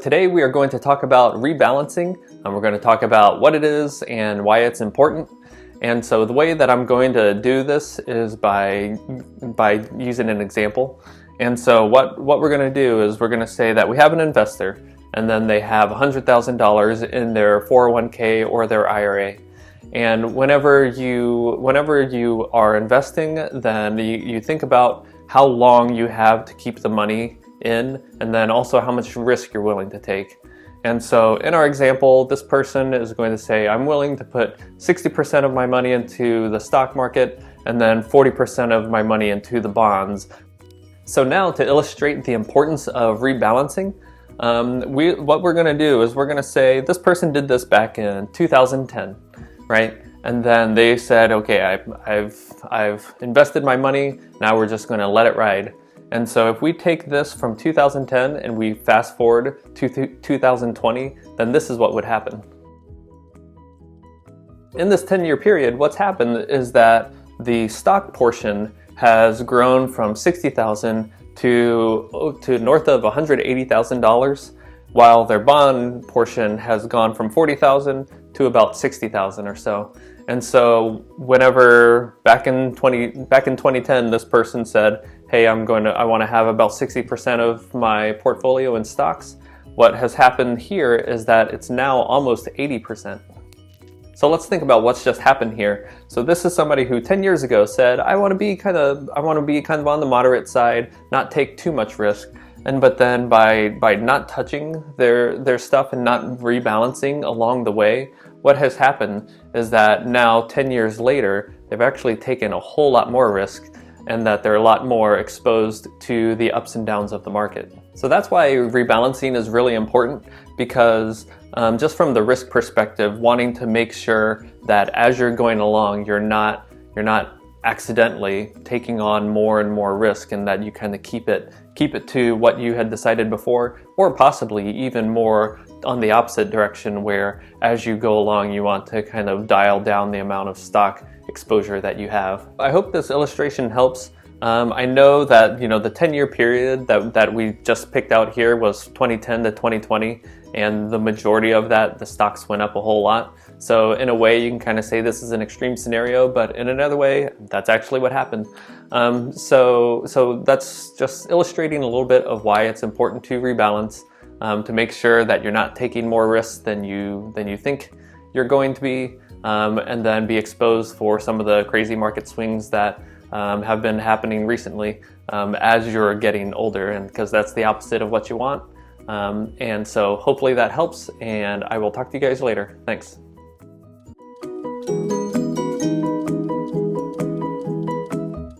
today we are going to talk about rebalancing, and we're going to talk about what it is and why it's important. And so the way that I'm going to do this is by using an example. And so what we're going to do is we're going to say that we have an investor and then they have $100,000 in their 401k or their IRA. And whenever you are investing, then you think about how long you have to keep the money in, and then also how much risk you're willing to take. And so in our example, this person is going to say, I'm willing to put 60% of my money into the stock market and then 40% of my money into the bonds. So now, to illustrate the importance of rebalancing, what we're going to do is we're going to say this person did this back in 2010, right? And then they said, okay, I've invested my money, now we're just going to let it ride. And so if we take this from 2010 and we fast forward to 2020, then this is what would happen. In this 10-year period, what's happened is that the stock portion has grown from $60,000 to north of $180,000, while their bond portion has gone from $40,000 to about $60,000 or so. And so whenever back in 2010, this person said, hey, I want to have about 60% of my portfolio in stocks, what has happened here is that it's now almost 80%. So let's think about what's just happened here. So this is somebody who 10 years ago said, I want to be kind of on the moderate side, not take too much risk. But then by not touching their stuff and not rebalancing along the way, what has happened is that now 10 years later, they've actually taken a whole lot more risk, and that they're a lot more exposed to the ups and downs of the market. So that's why rebalancing is really important, because just from the risk perspective, wanting to make sure that as you're going along, you're not accidentally taking on more and more risk, and that you kind of keep it to what you had decided before, or possibly even more on the opposite direction, where as you go along you want to kind of dial down the amount of stock exposure that you have. I hope this illustration helps. I know that the 10-year period that we just picked out here was 2010 to 2020, and the majority of that, the stocks went up a whole lot. So in a way, you can kind of say this is an extreme scenario, but in another way, that's actually what happened. So that's just illustrating a little bit of why it's important to rebalance, to make sure that you're not taking more risks than you think you're going to be, and then be exposed for some of the crazy market swings that have been happening recently as you're getting older, and because that's the opposite of what you want. And so hopefully that helps, and I will talk to you guys later. Thanks.